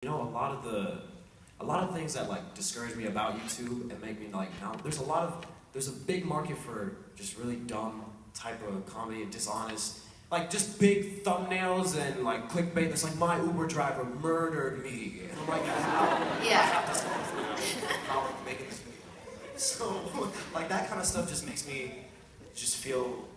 You know, a lot of things that like discourage me about YouTube and make me like now there's a big market for just really dumb type of comedy and dishonest, like just big thumbnails and like clickbait that's like my Uber driver murdered me. And I'm like, how? Yeah. How am I making this video? So like that kind of stuff just makes me just feel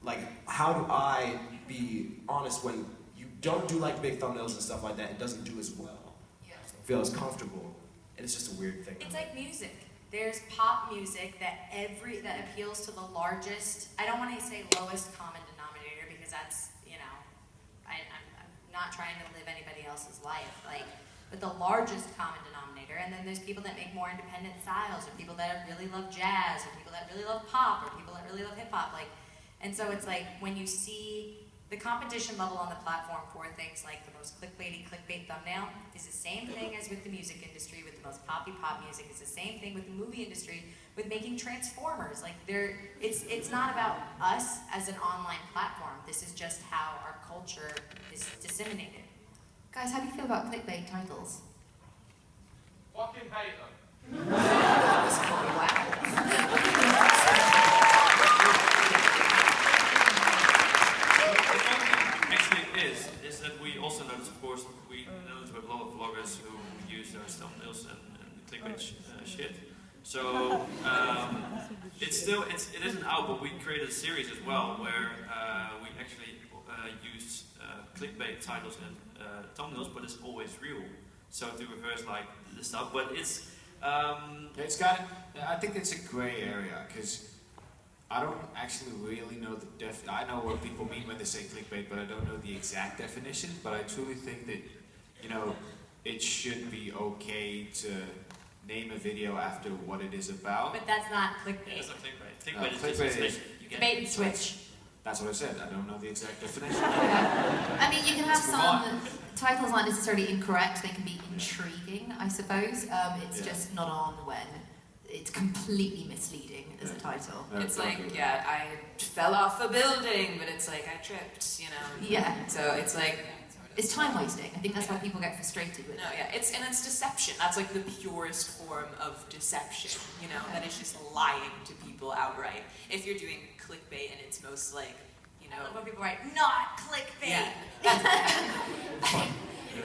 like, how do I be honest when you don't do like big thumbnails and stuff like that? It doesn't do as well. Yeah. Feel as comfortable, and it's just a weird thing. It's like music. There's pop music that appeals to the largest. I don't want to say lowest common denominator because that's, you know, I'm not trying to live anybody else's life. Like, but the largest common denominator. And then there's people that make more independent styles, or people that really love jazz, or people that really love pop, or people that really love hip hop. Like, and so it's like when you see the competition level on the platform for things like the most clickbait thumbnail is the same thing as with the music industry, with the most poppy pop music. It's the same thing with the movie industry, with making Transformers. Like it's not about us as an online platform. This is just how our culture is disseminated. Guys, how do you feel about clickbait titles? Fucking hate them. Wow. Is that we also notice, of course, we notice with a lot of vloggers who use those thumbnails and clickbait shit. So it isn't out, but we created a series as well where we actually used clickbait titles and thumbnails, but it's always real. So to reverse like the stuff, but it's it's got. I think it's a grey area because I don't actually really know the I know what people mean when they say clickbait, but I don't know the exact definition. But I truly think that, you know, it should be okay to name a video after what it is about. But that's not clickbait. It's not clickbait. Clickbait is you get bait and switch. That's what I said. I don't know the exact definition. I mean, you can have some titles aren't necessarily incorrect. They can be intriguing, I suppose. It's just not on when it's completely misleading as a title. It's like, yeah, I fell off a building, but it's like I tripped, you know. Yeah. So it's like, it's time wasting. I think that's why people get frustrated with it. no, yeah, it's deception. That's like the purest form of deception, you know. That is just lying to people outright. If you're doing clickbait and it's most like, you know, When people write, not clickbait. yeah.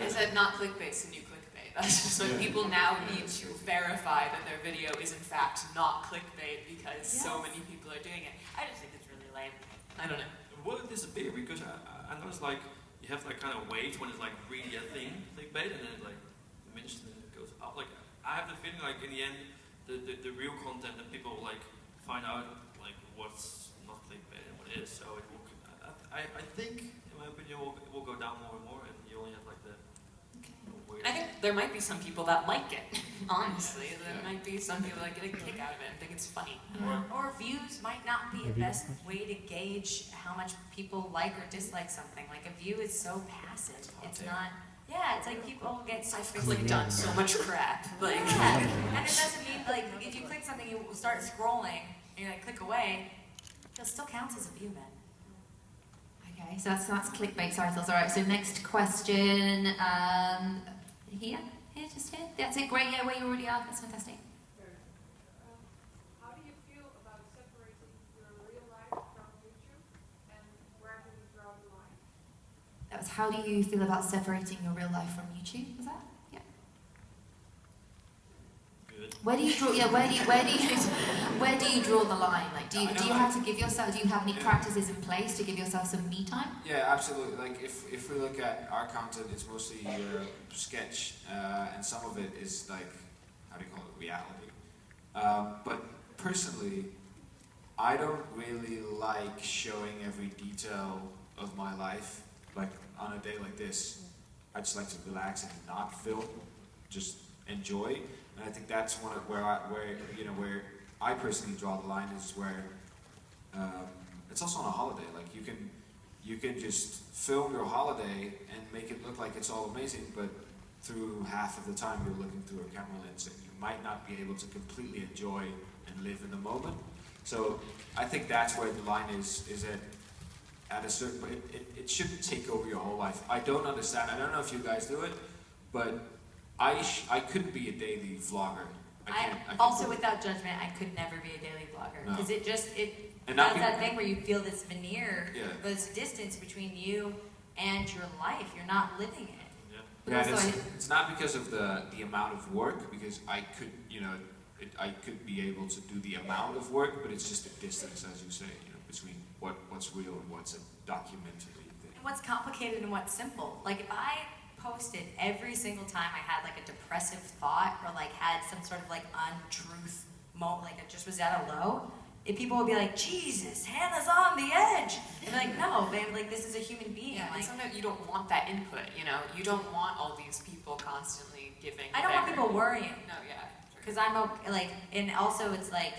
I said not clickbait, it's the new clickbait. That's just what people now need to verify that their video is in fact not clickbait because so many people are doing it. I just think it's really lame. I don't know. Will it disappear? Because I noticed like you have like kind of waves when it's like really a thing, clickbait, and then it like diminishes and then it goes up. Like I have the feeling like in the end, the real content that people like find out like what's not clickbait and what it is. So it will. I think, in my opinion, it will go down more and more, and you only have like the. Weird. I think there might be some people that like it. Honestly, there might be some people that get a kick out of it and think it's funny. Or views might not be the best way to gauge how much people like or dislike something. Like a view is so passive. It's not. Yeah, it's like people get so Clicked on so much crap. Like, yeah. And it doesn't mean like if you click something, you start scrolling and you like click away. It still counts as a view, man. Okay, so that's clickbait titles. All right. So next question. Here, just here. That's it. Great. Yeah, where you already are. That's fantastic. How do you feel about separating your real life from YouTube, and where do you draw the line? That was how do you feel about separating your real life from YouTube? Was that? Yeah. Good. Where do you draw? Yeah. Where do you draw the line? Like, do you have to give yourself? Do you have any practices in place to give yourself some me time? Yeah, absolutely. Like if we look at our content, it's mostly sketch, and some of it is like, how do you call it, reality. But personally, I don't really like showing every detail of my life. Like on a day like this, I just like to relax and not film, just enjoy. And I think that's one of where I personally draw the line is where it's also on a holiday. Like you can just film your holiday and make it look like it's all amazing, but through half of the time you're looking through a camera lens and you might not be able to completely enjoy and live in the moment. So I think that's where the line is that at a certain point, it shouldn't take over your whole life. I don't understand, I don't know if you guys do it, but I couldn't be a daily vlogger. I can't also, do it. without judgment, I could never be a daily vlogger No. because it And does not that thing where you feel this veneer, Yeah. this distance between you and your life. You're not living it. But Yeah, and also, it's not because of the amount of work, because I could, I could be able to do the amount of work, but it's just the distance, as you say, between what's real and what's a documentary thing. And what's complicated and what's simple. Like if I posted every single time I had like a depressive thought or like had some sort of like untruth moment, like it just was at a low, people would be like, Jesus, Hannah's on the edge. And be like, no, babe, like this is a human being. Yeah, like, and sometimes you don't want that input, you know? You don't want all these people constantly giving I don't want their- people worrying. No, yeah. Because I'm okay, like, and also it's like,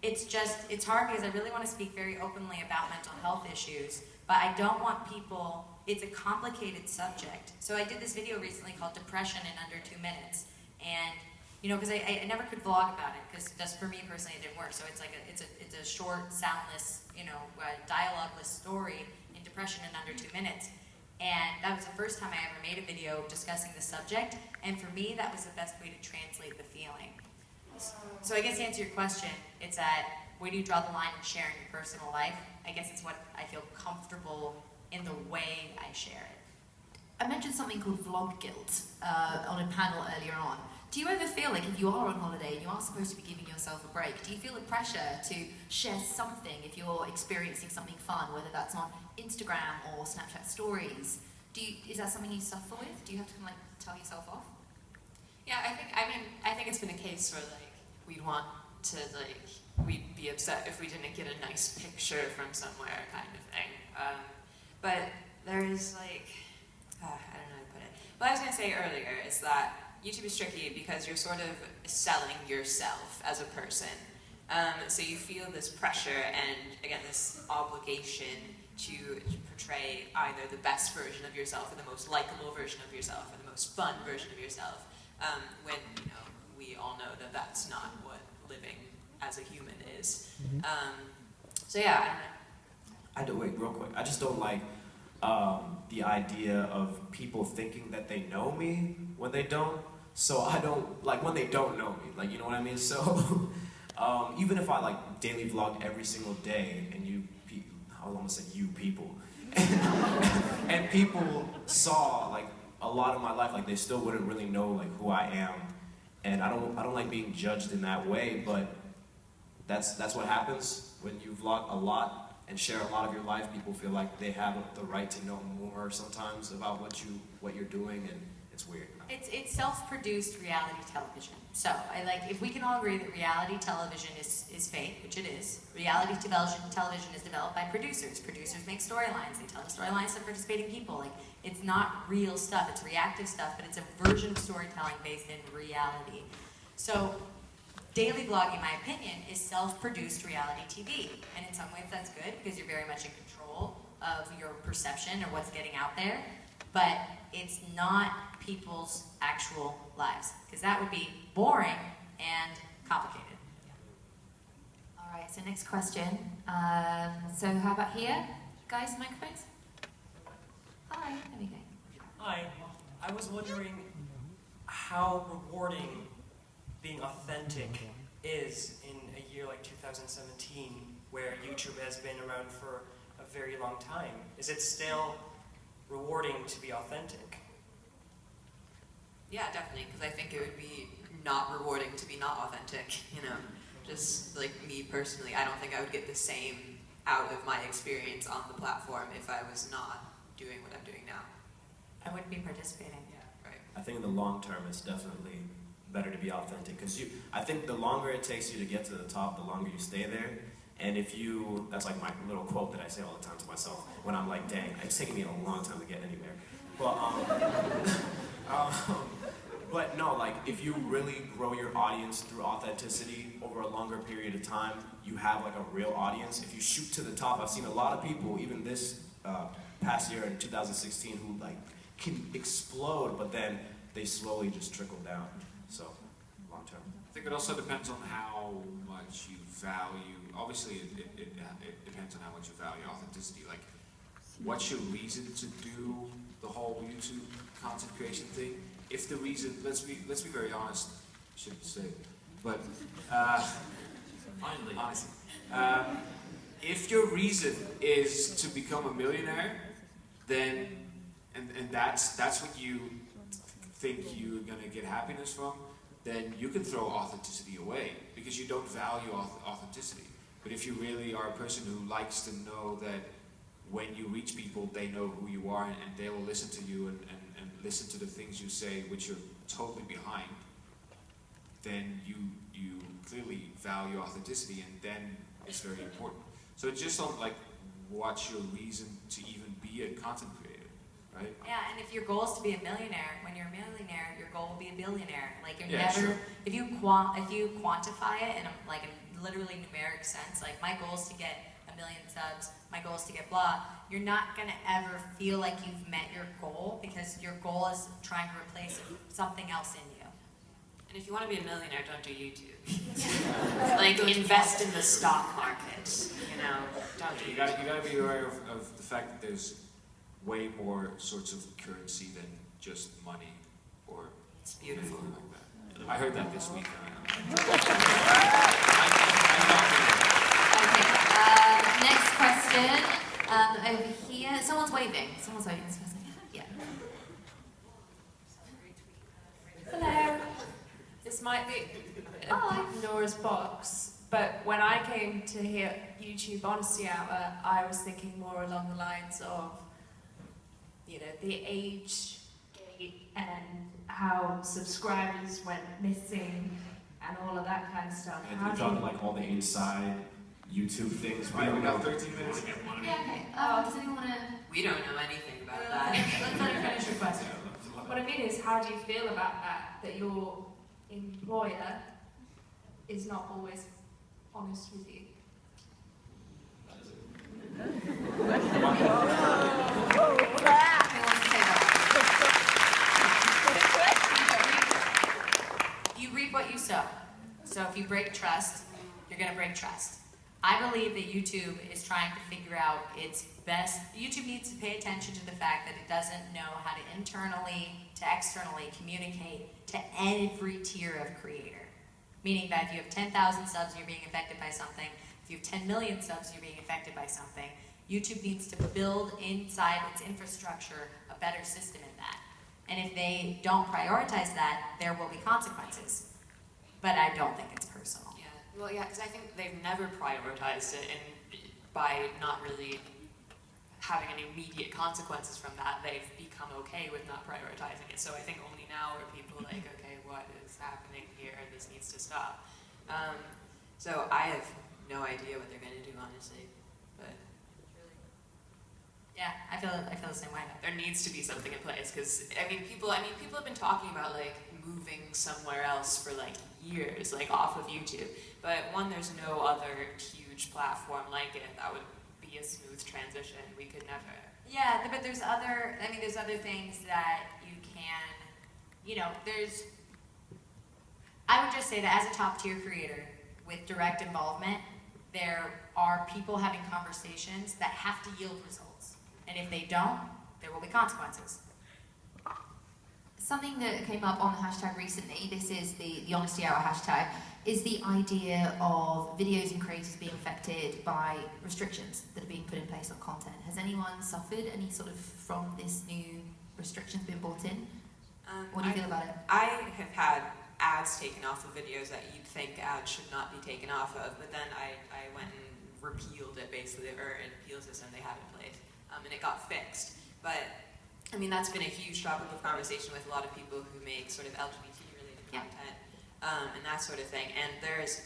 it's hard because I really want to speak very openly about mental health issues, but I don't want people, it's a complicated subject. So I did this video recently called Depression in Under 2 Minutes, and because I never could vlog about it, because just for me personally it didn't work. So it's like it's a short, soundless, dialogueless story in depression in under 2 minutes. And that was the first time I ever made a video discussing the subject, and for me that was the best way to translate the feeling. So I guess to answer your question, it's at where do you draw the line in sharing your personal life? I guess it's what I feel comfortable in the way I share it. I mentioned something called vlog guilt on a panel earlier on. Do you ever feel like if you are on holiday and you are supposed to be giving yourself a break, do you feel the pressure to share something if you're experiencing something fun, whether that's on Instagram or Snapchat stories? Is that something you suffer with? Do you have to kind of like tell yourself off? Yeah, I think it's been a case where like we'd want to we'd be upset if we didn't get a nice picture from somewhere kind of thing. But there's I don't know how to put it. What I was gonna say earlier is that YouTube is tricky because you're sort of selling yourself as a person. So you feel this pressure and again this obligation to portray either the best version of yourself or the most likable version of yourself or the most fun version of yourself. When we all know that that's not what living as a human is. So yeah, I don't know. I do, wait, real quick. I just don't like the idea of people thinking that they know me when they don't. So I don't, like when they don't know me, like, you know what I mean? So even if I daily vlog every single day and I almost said you people, and people saw a lot of my life, they still wouldn't really know who I am. And I don't like being judged in that way, but that's what happens when you vlog a lot and share a lot of your life. People feel like they have the right to know more sometimes about what you're doing, and it's weird. It's self-produced reality television. So if we can all agree that reality television is fake, which it is. Reality television is developed by producers. Producers make storylines. They tell the storylines to participating people. It's not real stuff. It's reactive stuff, but it's a version of storytelling based in reality. So daily vlogging, in my opinion, is self-produced reality TV. And in some ways that's good because you're very much in control of your perception or what's getting out there. But it's not people's actual lives, because that would be boring and complicated. All right, so next question. So how about here? Guys, microphones? Hi, there we go. Hi, I was wondering how rewarding being authentic is in a year like 2017, where YouTube has been around for a very long time. Is it still rewarding to be authentic? Yeah, definitely, because I think it would be not rewarding to be not authentic, Just me personally, I don't think I would get the same out of my experience on the platform if I was not doing what I'm doing now. I wouldn't be participating. Yeah, right. I think in the long term, it's definitely better to be authentic, because I think the longer it takes you to get to the top, the longer you stay there. And that's my little quote that I say all the time to myself when I'm like, dang, it's taking me a long time to get anywhere. But no, if you really grow your audience through authenticity over a longer period of time, you have a real audience. If you shoot to the top, I've seen a lot of people, even this past year in 2016, who can explode, but then they slowly just trickle down. So, long term. I think it also depends on how much you value. Obviously, it depends on how much you value authenticity. What's your reason to do the whole YouTube content creation thing? if the reason, let's be very honest, I shouldn't say, but Finally. honestly, if your reason is to become a millionaire, then and that's what you think you're gonna get happiness from, then you can throw authenticity away because you don't value authenticity. But if you really are a person who likes to know that when you reach people, they know who you are and they will listen to you and listen to the things you say, which you're totally behind, then you clearly value authenticity, and then it's very important. So just don't like what's your reason to even be a content creator, right? Yeah, and if your goal is to be a millionaire, when you're a millionaire, your goal will be a billionaire. Like you're Yeah, never, sure. if you quantify it in a literally numeric sense, like my goal is to get 1 million subs, my goal is to get blah, you're not gonna ever feel like you've met your goal because your goal is trying to replace something else in you. And if you want to be a millionaire, don't do YouTube. Like, invest in the stock market, you know, don't do You YouTube. gotta be aware of the fact that there's way more sorts of currency than just money or It's beautiful. anything like that. I heard that this week. Okay, next question. Over here. Someone's waving. This person. Yeah. Hello. This might be a Pandora's box, but when I came to hear YouTube Honesty Hour, I was thinking more along the lines of, you know, the age gate and how subscribers went missing and all of that kind of stuff. And How you're do you- talking like all the inside YouTube things. Right, we got 13 minutes. Yeah, okay. Does anyone want to... We don't know anything about that. Let's let her finish your question. What I mean is, how do you feel about that your employer is not always honest with you? Who wants to say that? You reap what you sow. So if you break trust, you're gonna break trust. I believe that YouTube is trying to figure out its best. YouTube needs to pay attention to the fact that it doesn't know how to internally to externally communicate to every tier of creator. Meaning that if you have 10,000 subs, you're being affected by something. If you have 10 million subs, you're being affected by something. YouTube needs to build inside its infrastructure a better system in that. And if they don't prioritize that, there will be consequences. But I don't think it's personal. Yeah, well, yeah, because I think they've never prioritized it, and by not really having any immediate consequences from that, they've become okay with not prioritizing it. So I think only now are people like, okay, what is happening here? This needs to stop. So I have no idea what they're going to do, honestly. But Yeah, I feel the same way. there needs to be something in place, because people have been talking about like moving somewhere else for like years, like off of YouTube. But one, there's no other huge platform like it that would be a smooth transition. We could never. Yeah, but there's other things that you can, I would just say that as a top tier creator with direct involvement, there are people having conversations that have to yield results. And if they don't, there will be consequences. Something that came up on the hashtag recently, this is the Honesty Hour hashtag, is the idea of videos and creators being affected by restrictions that are being put in place on content. Has anyone suffered any sort of from this new restrictions being brought in? What do you feel about it? I have had ads taken off of videos that you'd think ads should not be taken off of, but then I went and repealed it basically, or an appeal system they have in place, and it got fixed. But I mean, that's been a huge topic of conversation with a lot of people who make sort of LGBT-related content, and that sort of thing. And there's,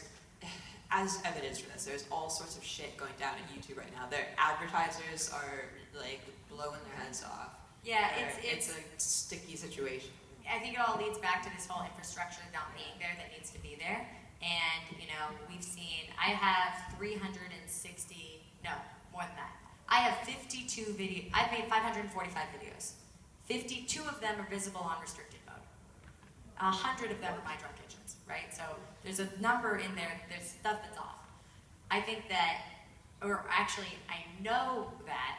as evidence for this, there's all sorts of shit going down at YouTube right now. Their advertisers are like blowing their heads off. Yeah, It's a sticky situation. I think it all leads back to this whole infrastructure not being there that needs to be there. And, we've seen, I have 360, no, more than that. I have 52 videos, I've made 545 videos. 52 of them are visible on restricted mode. 100 of them are my drunk kitchens, right? So there's a number in there, there's stuff that's off. I think that, or actually, I know that,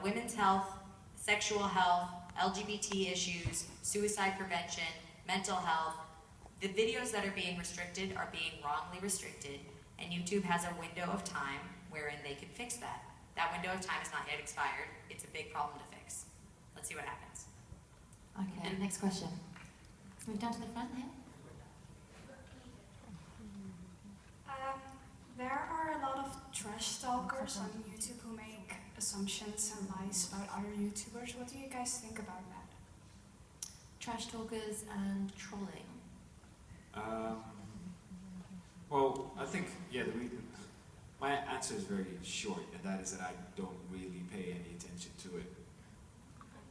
women's health, sexual health, LGBT issues, suicide prevention, mental health. The videos that are being restricted are being wrongly restricted, and YouTube has a window of time wherein they can fix that. That window of time is not yet expired. It's a big problem to fix. Let's see what happens. Okay, next question. Move down to the front here. There are a lot of trash talkers on YouTube who make assumptions and lies about other YouTubers. What do you guys think about that? Trash talkers and trolling. Well, I think, yeah, my answer is very short, and that is that I don't really pay any attention to it.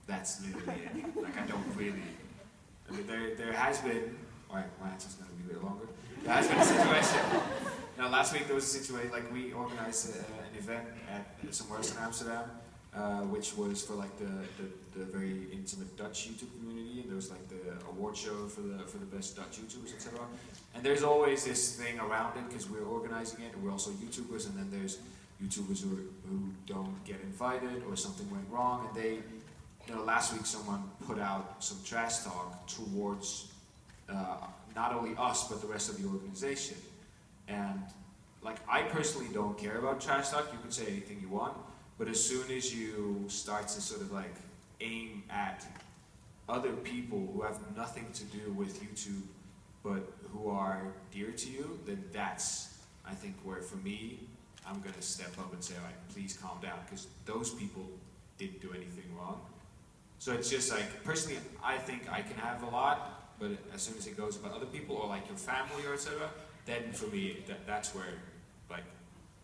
That's literally it. Like, I don't really. I mean, there has been, alright, my answer's going to be a bit longer. There has been a situation. Now, last week there was a situation, like, we organized an event at somewhere else in Amsterdam, which was for like the very intimate Dutch YouTube community, and there was like the award show for the best Dutch YouTubers, etc. And there's always this thing around it because we're organizing it, and we're also YouTubers, and then there's YouTubers who don't get invited or something went wrong, and they, you know, last week someone put out some trash talk towards not only us but the rest of the organization, and like I personally don't care about trash talk. You can say anything you want. But as soon as you start to sort of like aim at other people who have nothing to do with YouTube, but who are dear to you, then that's, I think, where for me, I'm going to step up and say, all right, please calm down, because those people didn't do anything wrong. So it's just like, personally, I think I can have a lot, but as soon as it goes about other people or like your family or etc., then for me, that's where, like,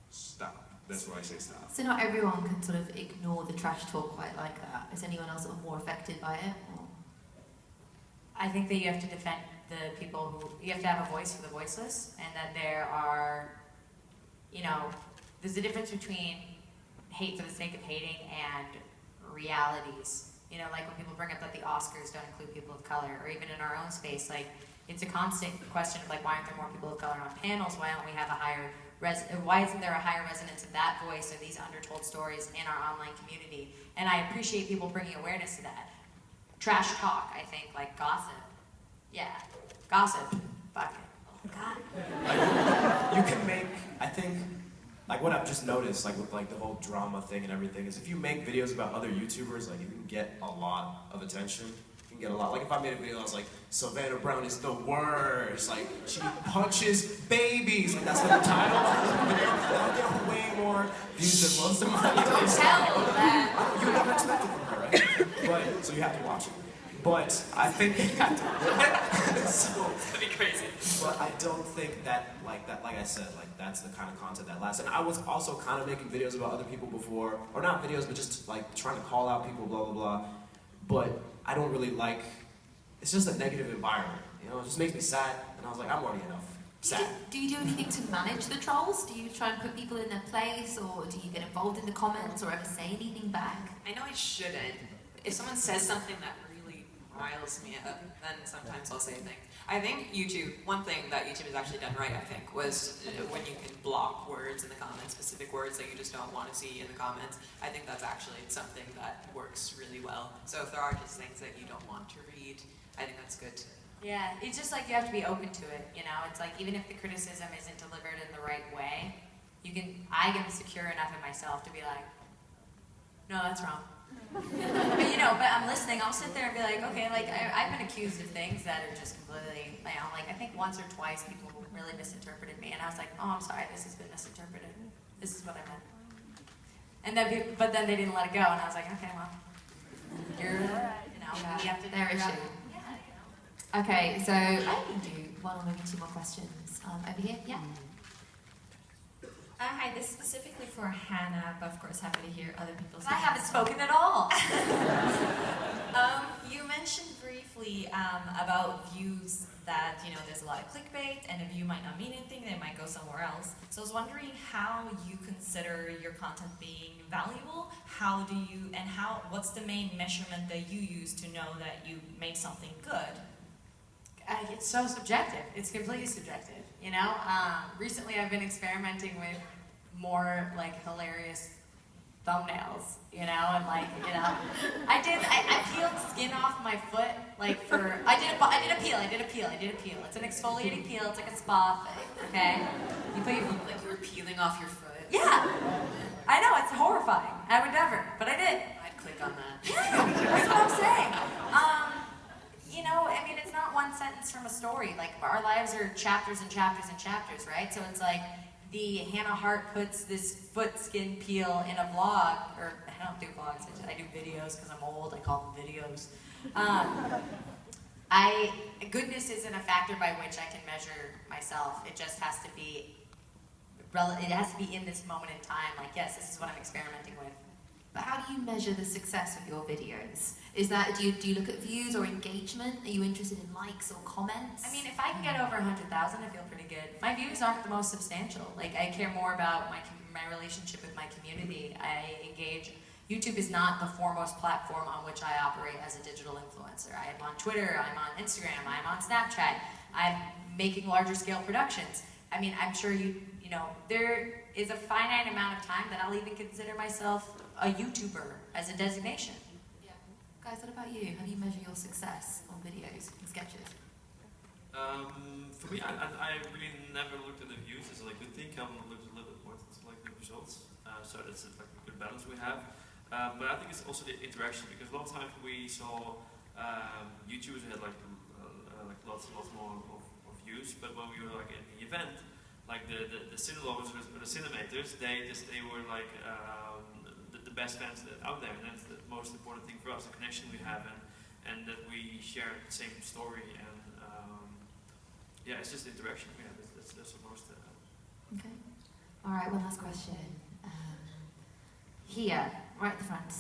stop. That's why I say stop. So not everyone can sort of ignore the trash talk quite like that. Is anyone else sort of more affected by it? Or? I think that you have to defend the people who, you have to have a voice for the voiceless, and that there are, you know, there's a difference between hate for the sake of hating and realities. You know, like when people bring up that the Oscars don't include people of color, or even in our own space, like, it's a constant question of like, why aren't there more people of color on panels? Why don't we have a higher why isn't there a higher resonance of that voice or these undertold stories in our online community? And I appreciate people bringing awareness to that. Trash talk, I think, like gossip. Yeah, gossip. Fuck it. Oh God. You can make, I think, like what I've just noticed, like with like the whole drama thing and everything, is if you make videos about other YouTubers, like you can get a lot of attention. You can get a lot. Like if I made a video, I was like, Savannah Brown is the worst. Like she punches babies. Like that's the title. I'll get way more views than most of my videos. Tell that. You never expected from her, right? But so you have to watch it. But I think you have to. So, That'd be crazy. but I don't think that, like I said, like that's the kind of content that lasts. And I was also kind of making videos about other people before, or not videos, but just like trying to call out people, blah blah blah. But I don't really like. It's just a negative environment, you know. It just makes me sad, and I was like, I'm already enough sad. Do you do anything to manage the trolls? Do you try and put people in their place, or do you get involved in the comments, or ever say anything back? I know I shouldn't. If someone says something that really riles me up, then sometimes I'll say things. I think YouTube, one thing that YouTube has actually done right, I think, was when you can block words in the comments, specific words that you just don't want to see in the comments. I think that's actually something that works really well. So if there are just things that you don't want to read, I think that's good. Yeah, it's just like you have to be open to it, you know? It's like even if the criticism isn't delivered in the right way, I can be secure enough in myself to be like, no, that's wrong. But you know, but I'm listening, I'll sit there and be like, okay, like I've been accused of things that are just completely, you know, like I think once or twice people really misinterpreted me, and I was like, oh, I'm sorry, this has been misinterpreted. This is what I meant. And then, but then they didn't let it go, and I was like, okay, well, you're, you know, you have to Their figure out- issue. Okay, so I can do one or maybe two more questions. Over here, yeah. Hi, this is specifically for Hannah, but of course happy to hear other people's. I haven't spoken at all. You mentioned briefly about views that, you know, there's a lot of clickbait, and a view might not mean anything, they might go somewhere else. So I was wondering how you consider your content being valuable. How do you, and what's the main measurement that you use to know that you made something good? It's so subjective. It's completely subjective, you know? Recently I've been experimenting with more like hilarious thumbnails, you know, and like, you know, I peeled skin off my foot, like for, I did a peel. It's an exfoliating peel, it's like a spa thing, okay? You put your, Like you were peeling off your foot. yeah, I know, it's horrifying. I would never, but I did. I'd click on that. Yeah, that's what I'm saying. You know, I mean, it's not one sentence from a story. Like, our lives are chapters and chapters and chapters, right? So it's like, the Hannah Hart puts this foot skin peel in a vlog, or I don't do vlogs, I do videos because I'm old, I call them videos. Goodness isn't a factor by which I can measure myself. It just has to be, it has to be in this moment in time, like, yes, this is what I'm experimenting with. But how do you measure the success of your videos? Is that, do you look at views or engagement? Are you interested in likes or comments? I mean, if I can get over 100,000, I feel pretty good. My views aren't the most substantial. Like, I care more about my relationship with my community. I engage. YouTube is not the foremost platform on which I operate as a digital influencer. I am on Twitter, I'm on Instagram, I'm on Snapchat. I'm making larger scale productions. I mean, I'm sure you know, there is a finite amount of time that I'll even consider myself a YouTuber as a designation. Yeah. Guys, what about you? How do you measure your success on videos and sketches? For me, I really never looked at the views. It's like, I think I'm looked a little bit more to like the results. So that's like a good balance we have. But I think it's also the interaction, because a lot of times we saw YouTubers who had like lots more of views, but when we were like at the event, like the cinelovers or the cinemators, they were like the best fans that out there, and that's the most important thing for us, the connection we have, and that we share the same story, and yeah, it's just the interaction we have. That's the most. Okay. All right. One last question. Here, right at the front.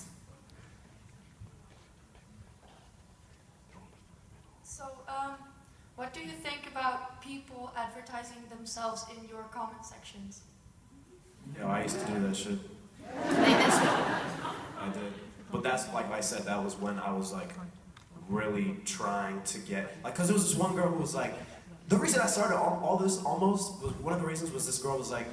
So, what do you think about people advertising themselves in your comment sections? Yeah, I used to do that shit. I did. But that's, like I said, that was when I was like really trying to get, like, cause there was this one girl who was like, the reason I started all this almost, was, one of the reasons was this girl was like,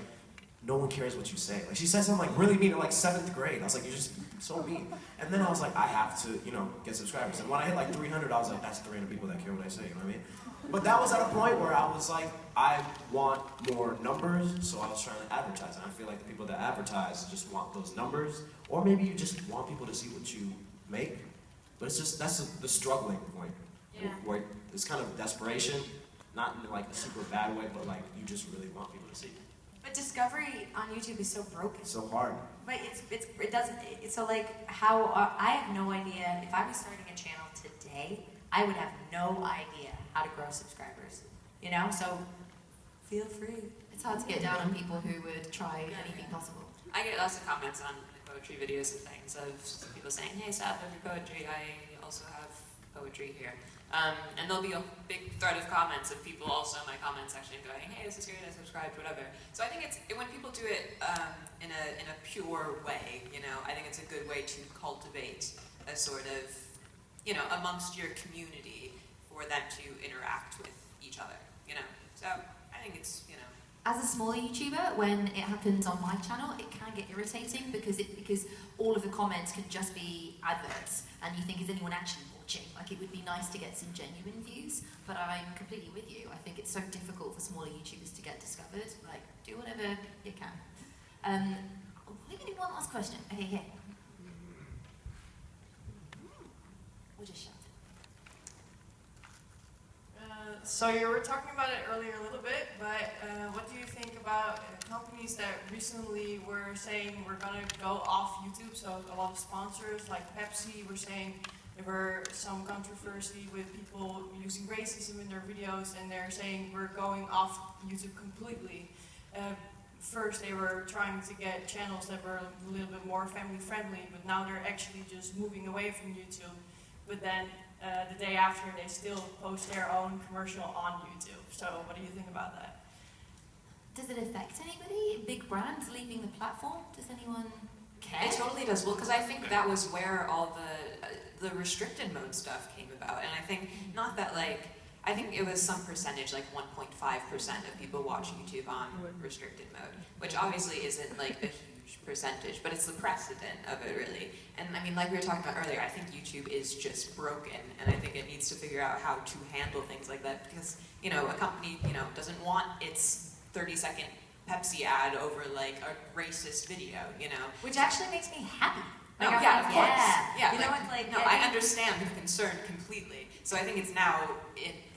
no one cares what you say. Like, she said something like really mean in like 7th grade. I was like, you're just so mean. And then I was like, I have to, you know, get subscribers. And when I hit like 300, I was like, that's 300 people that care what I say, you know what I mean? But that was at a point where I was like, I want more numbers, so I was trying to advertise. And I feel like the people that advertise just want those numbers, or maybe you just want people to see what you make. But it's just, that's the struggling point. Yeah. Where it's kind of desperation, not in like a super bad way, but like you just really want people to see. But discovery on YouTube is so broken. It's so hard. But it doesn't, so like how, I have no idea, if I was starting a channel today, I would have no idea how to grow subscribers, you know, so feel free. It's hard to get down on people who would try anything possible. I get lots of comments on poetry videos and things of people saying, hey, stop with your poetry, I also have poetry here. And there'll be a big thread of comments of people also in my comment section going, hey, this is great, I subscribed, whatever. So I think it's, when people do it in a pure way, you know, I think it's a good way to cultivate a sort of, you know, amongst your community for them to interact with each other, you know. So I think it's, you know. As a smaller YouTuber, when it happens on my channel, it can get irritating because all of the comments can just be adverts, and you think, is anyone actually watching? Like, it would be nice to get some genuine views, but I'm completely with you. I think it's so difficult for smaller YouTubers to get discovered. Like, do whatever you can. We're gonna do one last question. Okay, here. We'll just shout it. So you were talking about it earlier a little bit, but what do you think about companies that recently were saying we're going to go off YouTube? So a lot of sponsors like Pepsi were saying there were some controversy with people using racism in their videos, and they're saying we're going off YouTube completely. First they were trying to get channels that were a little bit more family friendly, but now they're actually just moving away from YouTube. But then the day after, they still post their own commercial on YouTube. So what do you think about that? Does it affect anybody? Big brands leaving the platform? Does anyone care? It totally does. Well, because I think that was where all the restricted mode stuff came about. And I think, not that like, I think it was some percentage, like 1.5% of people watch YouTube on restricted mode, which obviously isn't like a huge huge percentage, but it's the precedent of it really. And I mean, like we were talking about earlier, I think YouTube is just broken, and I think it needs to figure out how to handle things like that because, you know, a company, you know, doesn't want its 30-second Pepsi ad over like a racist video, you know. Which actually makes me happy. No, Like, yeah, of course. yeah. Yeah, You know what, like, no, I I understand the concern completely. So I think it's now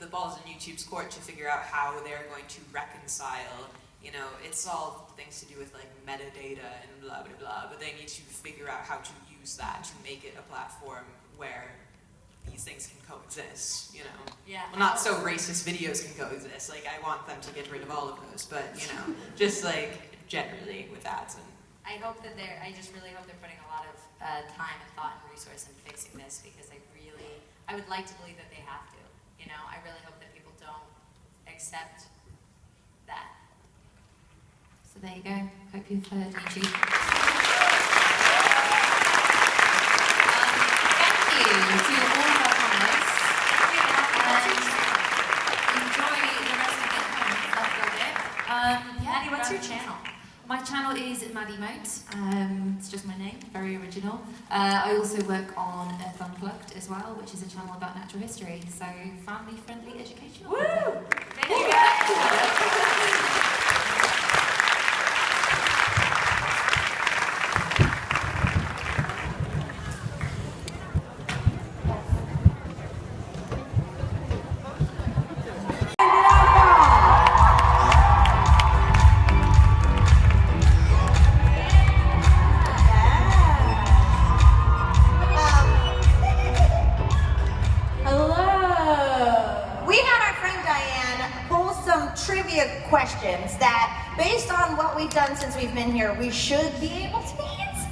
the ball's in YouTube's court to figure out how they're going to reconcile. You know, it's all things to do with like metadata and blah blah blah. But they need to figure out how to use that to make it a platform where these things can coexist. You know. Yeah. Well, not so racist videos can coexist. Like I want them to get rid of all of those, but you know, just like generally with ads and. I just really hope they're putting a lot of time and thought and resource into fixing this because I would like to believe that they have to. You know, I really hope that people don't accept that. So there you go. Hope you've heard YouTube. Thank you to all of our panelists. Enjoy the rest of the Maddie, what's your channel? My channel is Maddie Moat. It's just my name, very original. I also work on Earth Unplugged as well, which is a channel about natural history. So family-friendly educational. Woo! Thank you guys. Questions that, based on what we've done since we've been here, we should be able to answer.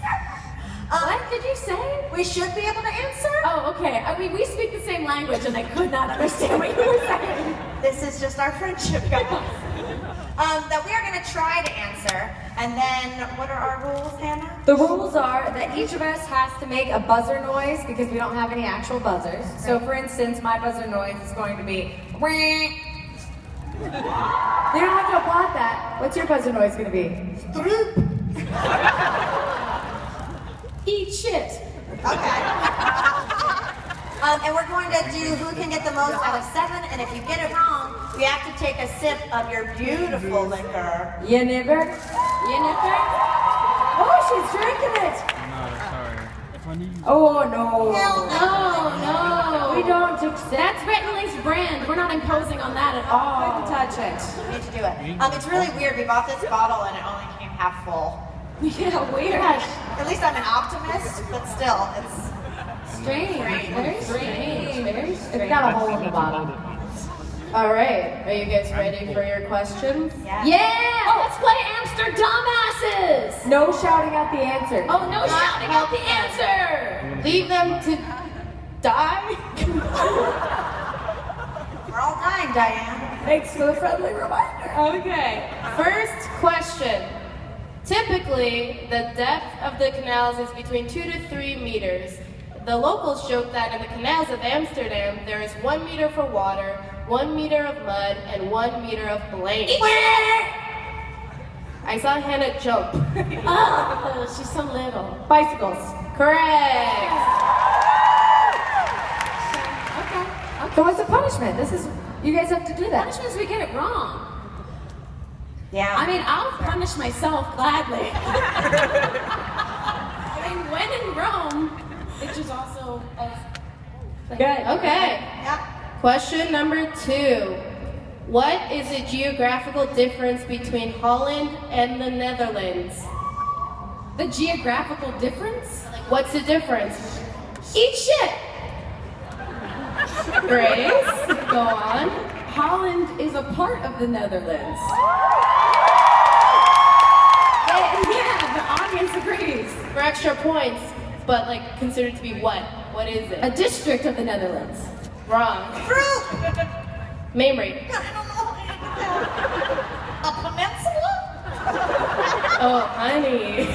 What did you say? We should be able to answer. Oh, okay. I mean, we speak the same language, and I could not understand what you were saying. This is just our friendship, guys. That we are going to try to answer, and then what are our rules, Hannah? The rules are that each of us has to make a buzzer noise because we don't have any actual buzzers. So, for instance, my buzzer noise is going to be. You don't have to applaud that. What's your buzzer noise going to be? Eat shit. Okay. And we're going to do who can get the most out of 7, and if you get it wrong, we have to take a sip of your beautiful liquor. You never? You never? Oh, she's drinking it. Oh no. Hell no. We don't accept. That's Bentley's brand. We're not imposing on that at all. Couldn't touch it. We need to do it. It's really weird. We bought this bottle and it only came half full. Yeah, weird. At least I'm an optimist, but still, it's strange. Very strange. Very strange. It's got a hole in the bottom. All right. Are you guys ready for your questions? Yeah. Oh, let's play Amsterdamasses. No shouting out the answer. Oh, no shouting out the answer. Leave them to die. We're all dying, Diane. Thanks for the friendly reminder. Okay. First question. Typically, the depth of the canals is between 2 to 3 meters. The locals joke that in the canals of Amsterdam, there is 1 meter for water, 1 meter of mud, and 1 meter of blank. I saw Hannah jump. Oh, she's so little. Bicycles. Correct. Okay. So what's the punishment? You guys have to do that. Punishment is we get it wrong. Yeah. I mean, I'll punish myself gladly. I mean, when in Rome, which is also good. Okay. Yeah. Question number 2. What is the geographical difference between Holland and the Netherlands? The geographical difference? What's the difference? Eat shit! Grace, go on. Holland is a part of the Netherlands. Yeah, the audience agrees. For extra points, but like considered to be what? What is it? A district of the Netherlands. Wrong. Fruit! Mamrie. I don't know. A peninsula? Oh, honey.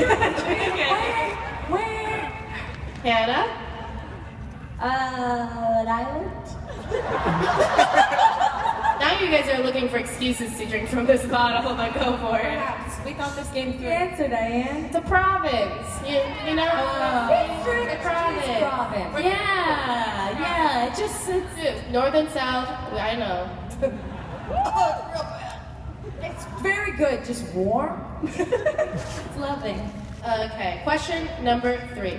Where? Hannah? An island? Now you guys are looking for excuses to drink from this bottle, but go for it. We thought this game through. The answer, Diane. It's a province. You know? It's a province. province. Yeah. It just it's north and south. I know. Oh, it's real bad. It's very good, just warm. It's lovely. Okay, question number 3.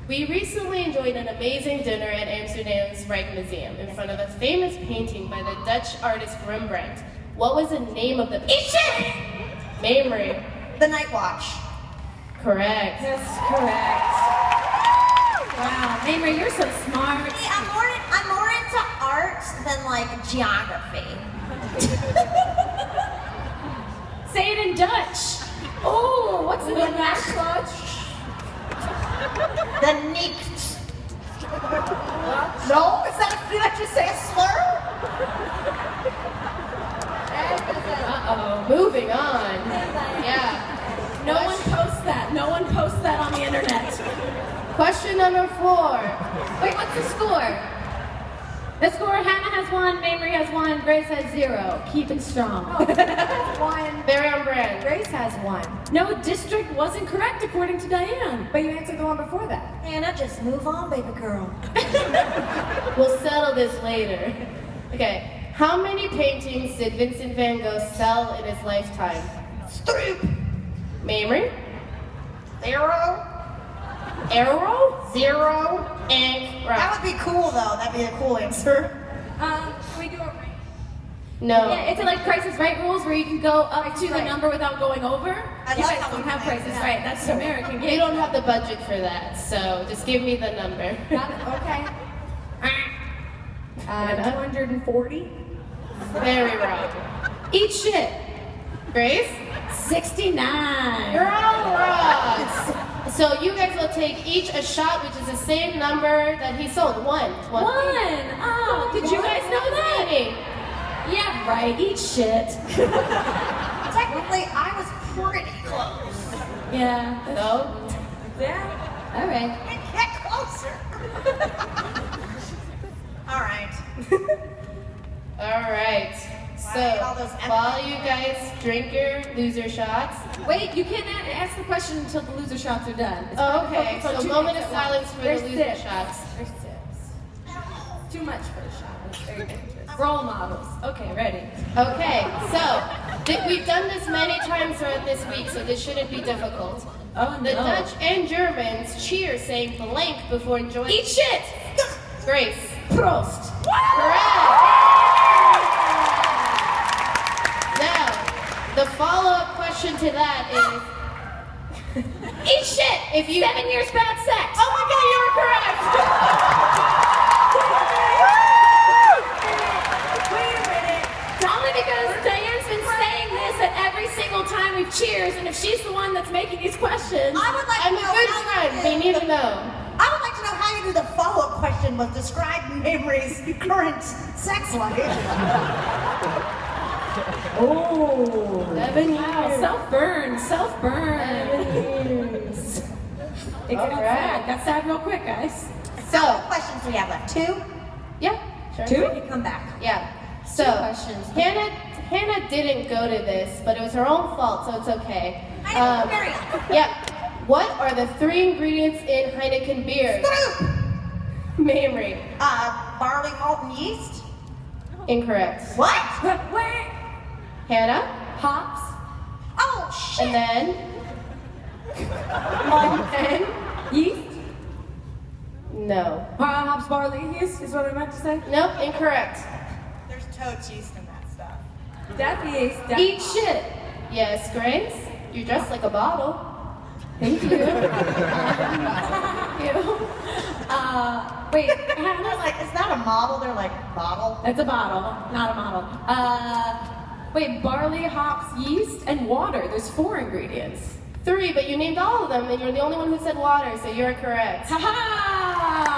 We recently enjoyed an amazing dinner at Amsterdam's Rijksmuseum in front of a famous painting by the Dutch artist Rembrandt. What was the name of the painting? Memory. The Night Watch. Correct. That's correct. Wow, Mamrie, you're so smart. See, I'm more into art than like geography. Say it in Dutch. Oh, what's the Night Watch? The Nicht. No? Is that did I just say a slur? Uh-oh. Moving on. Yeah. No one posts that. No one posts that on the internet. Question number 4. Wait, what's the score? The score, Hannah has 1, Mamrie has 1, Grace has 0. Keep it strong. Oh, has 1. Very on brand. Grace has 1. No, district wasn't correct according to Diane. But you answered the one before that. Hannah, just move on, baby girl. We'll settle this later. Okay. How many paintings did Vincent van Gogh sell in his lifetime? Stop. Mamrie? 0. Arrow? 0. Ink. Right. That would be cool, though. That'd be a cool answer. Can we do it? No. Yeah, it's like Price is Right rules where you can go up to the number without going over. I You love guys how don't we have do that. Price is Right. That's an American We game. don't have the budget for that, so just give me the number. Got it? Okay. 240. Very wrong. Eat shit. Grace? 69. You're all wrong. So you guys will take each a shot, which is the same number that he sold. 1. Oh, did you guys know that? Yeah, right. Eat shit. Technically, I was pretty close. Yeah. No? Yeah. All right. Get closer. All right. All right. So while you guys drink your loser shots. Wait, you can't ask the question until the loser shots are done. It's Okay, so a moment of silence for the There's loser sips. shots. There's sips. Too much for a shot. It's very dangerous. Role models. Okay, ready. Okay, so we've done this many times throughout this week, so this shouldn't be difficult. Oh, The no. Dutch and Germans cheer saying blank before enjoying. Eat shit! Grace. Prost. Correct. Now, the follow-up question to that is. Eat shit! If you 7 years bad sex! Oh my God, you were correct! Wait a minute. It's only because Diane's been saying this at every single time we've cheers, and if she's the one that's making these questions, I would like I'm to a know good how friend. you They do need the- to know. I would like to know how you do the follow-up question was describe Mamrie's current sex life. Oh, 7 years. wow, self-burn, self-burn. 7 years. It got sad. Got sad real quick, guys. So, how many questions do we have left? 2? Yeah, sure. 2? We can come back. Yeah. So, questions. Hannah didn't go to this, but it was her own fault, so it's okay. I know, carry on. Yeah. What are the 3 ingredients in Heineken beer? Mamrie. Barley, malt, and yeast? Incorrect. What? Wait. Hannah? Hops. Oh, shit. And then? And yeast. No. Hops, barley, yeast is what I meant to say. Nope, incorrect. There's toad yeast in that stuff. Death yeast. Eat shit. Yes, Grace? You're dressed like a bottle. Thank you. Thank you. Wait, They're like, it's not a model, they're like, bottle. it's a bottle, not a model. Wait, barley, hops, yeast, and water. There's 4 ingredients. 3, but you named all of them, and you're the only one who said water, so you're correct. Ha ha!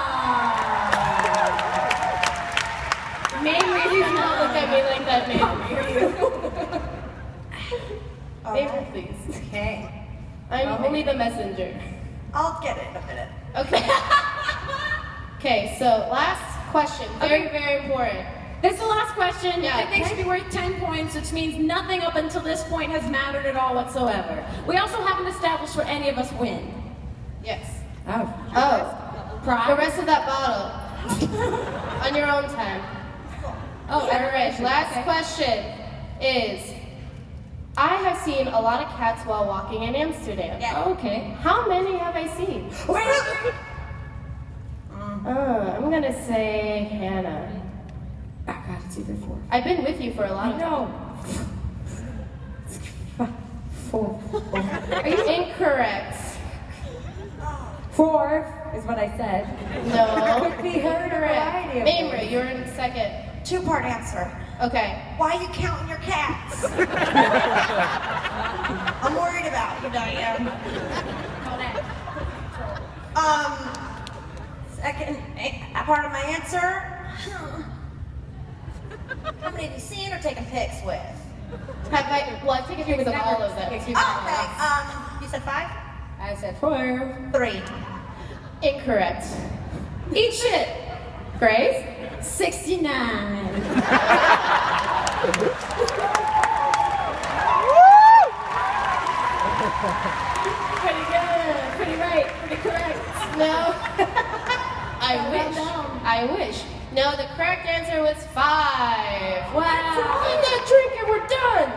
Mamrie, do not look at me like that, Mamrie. Mamrie, please. Okay. I'm only the messenger. I'll get it in a minute. Okay. Okay, so last question. Very, very important. This is the last question. Yeah, I think okay. should be worth 10 points, which means nothing up until this point has mattered at all whatsoever. We also haven't established where any of us win. Yes. Oh. The rest of that bottle. On your own time. Oh, Alright, last question is, I have seen a lot of cats while walking in Amsterdam. Yeah. Oh, okay. How many have I seen? I'm gonna say Hannah. Oh, God, it's either 4. I've been with you for a lot of time. 4. Are you incorrect? 4 is what I said. No. Could be heard a variety of Mamrie, things. you're in second. Two-part answer. Okay. Why are you counting your cats? I'm worried about you, Diane. Second part of my answer. How many have you seen or taken pics with? I've taken pictures of all of them. Okay, you said 5? I said 4. 3. Incorrect. Eat shit. Grace? 69. Pretty good. Pretty right. Pretty correct. No. I Well wish. done. I wish. No, the correct answer was 5. Wow. Find that drink and we're done.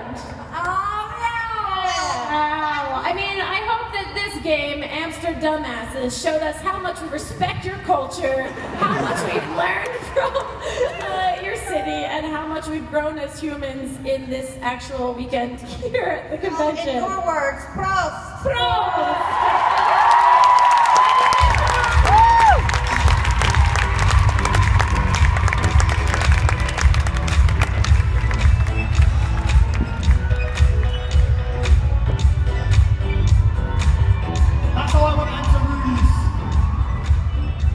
Wow. I mean, I hope that this game, Amsterdumbasses, showed us how much we respect your culture, how much we've learned from your city, and how much we've grown as humans in this actual weekend here at the convention. In your words, prost. That's how I want to enter rooms.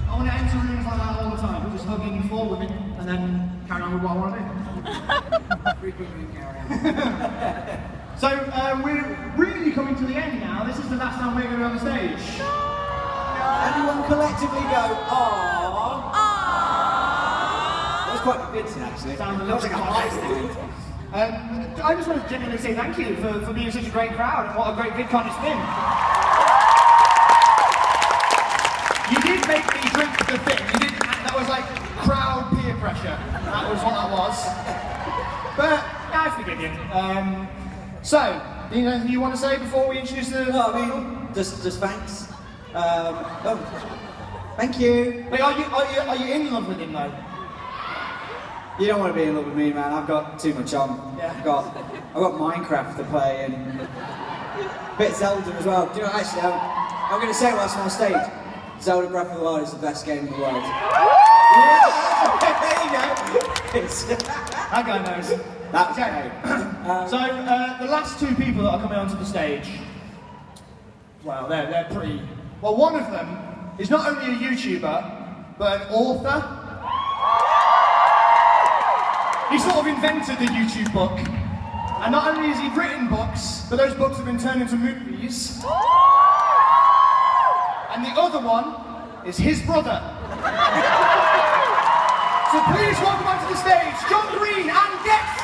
I want to enter rooms like that all the time. Just hugging 4 women and then carry on with what I want to do. So we're really coming to the end now. This is the last time we're going to be on the stage. Everyone collectively go, aww. That was quite convincing, actually. Sounds a little bit like I just want to genuinely say thank you for being such a great crowd and what a great VidCon it's been. You did make me drink the thing. You didn't. That was like crowd peer pressure. That was what that was. But I forgive you. So, anything you want to say before we introduce the? No, I mean, just thanks. Thank you. Wait, are you in love with him though? You don't want to be in love with me, man. I've got too much on. Yeah. I've got Minecraft to play and a bit of Zelda as well. Do you know, actually, I'm going to say it whilst I'm on stage. Zelda Breath of the Wild is the best game in the world. Yeah! There you go. That guy knows. That's okay. So the last 2 people that are coming onto the stage, well, they're pretty. Well, one of them is not only a YouTuber, but an author. He sort of invented the YouTube book. And not only has he written books, but those books have been turned into movies. And the other one is his brother. So please welcome onto the stage, John Green and guest!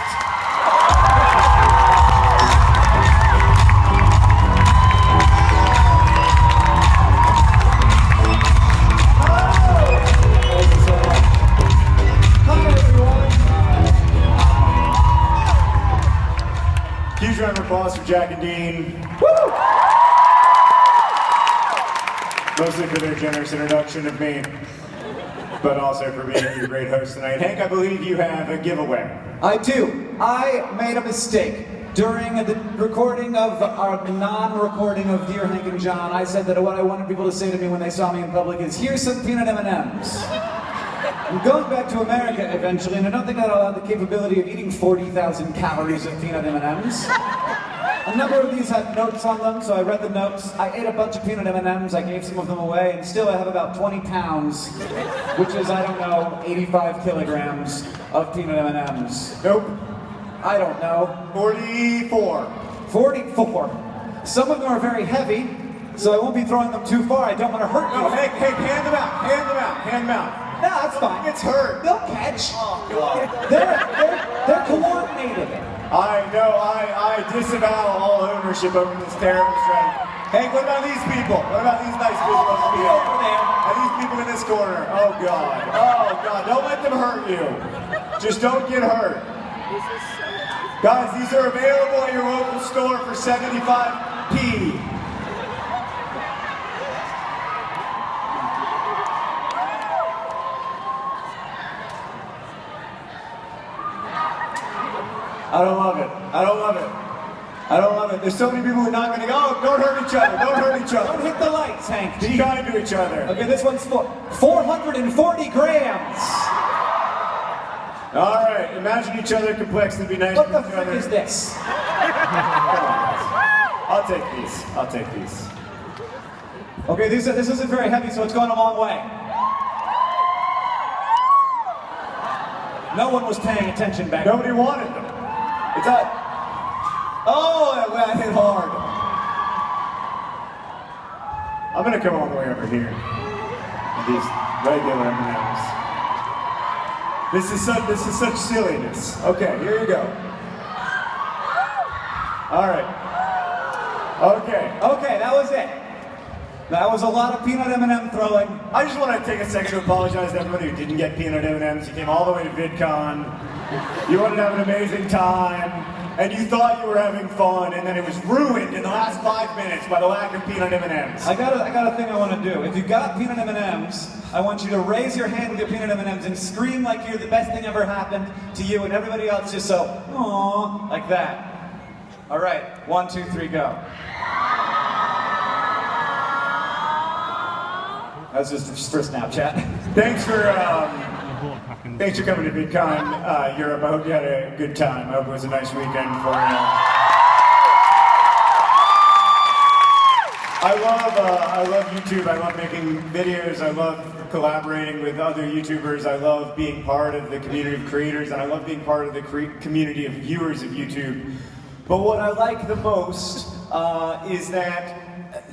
Huge round of applause for Jack and Dean. Woo! Mostly for their generous introduction of me, but also for being your great host tonight. Hank, I believe you have a giveaway. I do. I made a mistake. During the recording of our non-recording of Dear Hank and John, I said that what I wanted people to say to me when they saw me in public is, here's some peanut M&Ms. I'm going back to America eventually, and I don't think that I'll have the capability of eating 40,000 calories of peanut M&Ms. A number of these had notes on them, so I read the notes. I ate a bunch of peanut M&Ms, I gave some of them away, and still I have about 20 pounds, which is, I don't know, 85 kilograms of peanut M&Ms. Nope. I don't know. 44. 44. Some of them are very heavy, so I won't be throwing them too far. I don't want to hurt you. No, Hank, hand them out. Hand-mouth. No, that's fine. It's hurt. They'll catch. Oh, God. They're coordinated. I know, I disavow all ownership over this terrible strategy. Hey, what about these people? What about these nice people over here? Over there. And these people in this corner? Oh, God. Oh, God. Don't let them hurt you. Just don't get hurt. Guys, these are available at your local store for 75p. I don't love it. I don't love it. I don't love it. There's so many people who are not going to go, oh, don't hurt each other. Don't hurt each other. Don't hit the lights, Hank. Be kind to each other. Okay, this one's 440 grams. All right, imagine each other complex and be nice What to the each frick other. is this? I'll take these. I'll take these. Okay, this isn't very heavy, so it's going a long way. No one was paying attention back then. Nobody wanted them. It's a... Oh, that hit hard. I'm gonna come all the way over here. With these regular M&Ms. This is such silliness. Okay, here you go. All right. Okay, that was it. That was a lot of peanut M&M throwing. I just want to take a second to apologize to everybody who didn't get peanut M&Ms. You came all the way to VidCon. You wanted to have an amazing time, and you thought you were having fun, and then it was ruined in the last 5 minutes by the lack of peanut M&Ms. I got a thing I want to do. If you got peanut M&Ms, I want you to raise your hand with your peanut M&Ms and scream like you're the best thing ever happened to you, and everybody else just so, aww, like that. All right, 1, 2, 3, go. That's just for Snapchat. Thanks for coming to VidCon Europe. I hope you had a good time. I hope it was a nice weekend for you. I love YouTube. I love making videos. I love collaborating with other YouTubers. I love being part of the community of creators, and I love being part of the community of viewers of YouTube. But what I like the most is that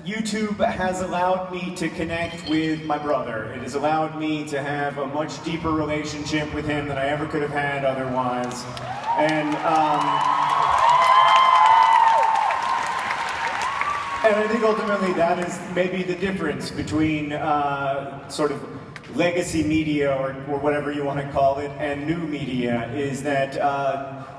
YouTube has allowed me to connect with my brother. It has allowed me to have a much deeper relationship with him than I ever could have had otherwise. And I think ultimately that is maybe the difference between sort of legacy media or whatever you want to call it and new media, is that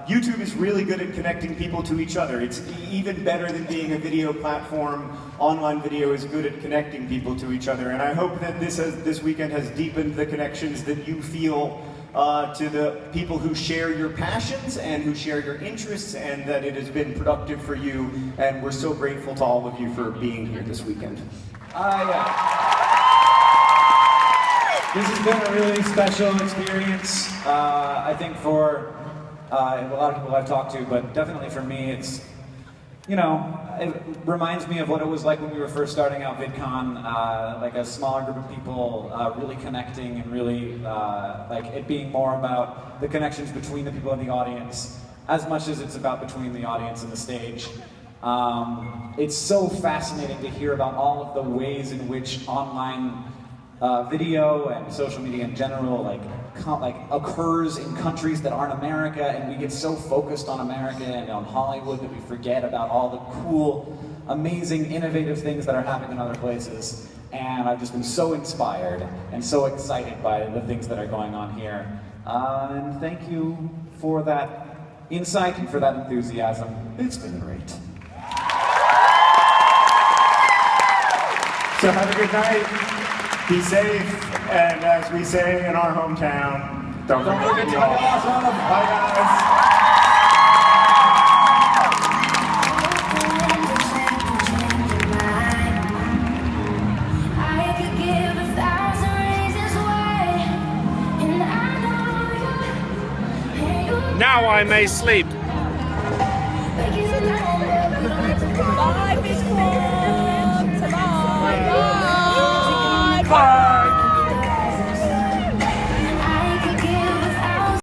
YouTube is really good at connecting people to each other. It's even better than being a video platform. Online video is good at connecting people to each other, and I hope that this weekend has deepened the connections that you feel to the people who share your passions and who share your interests, and that it has been productive for you, and we're so grateful to all of you for being here this weekend. This has been a really special experience, I think for a lot of people I've talked to, but definitely for me, it's, you know, it reminds me of what it was like when we were first starting out VidCon, like a smaller group of people really connecting and really like it being more about the connections between the people in the audience as much as it's about between the audience and the stage. It's so fascinating to hear about all of the ways in which online video and social media in general like occurs in countries that aren't America, and we get so focused on America and on Hollywood that we forget about all the cool, amazing, innovative things that are happening in other places. And I've just been so inspired and so excited by the things that are going on here. And thank you for that insight and for that enthusiasm. It's been great. So have a good night. Be safe, and as we say in our hometown, don't forget to y'all. Bye, guys. Now I may sleep.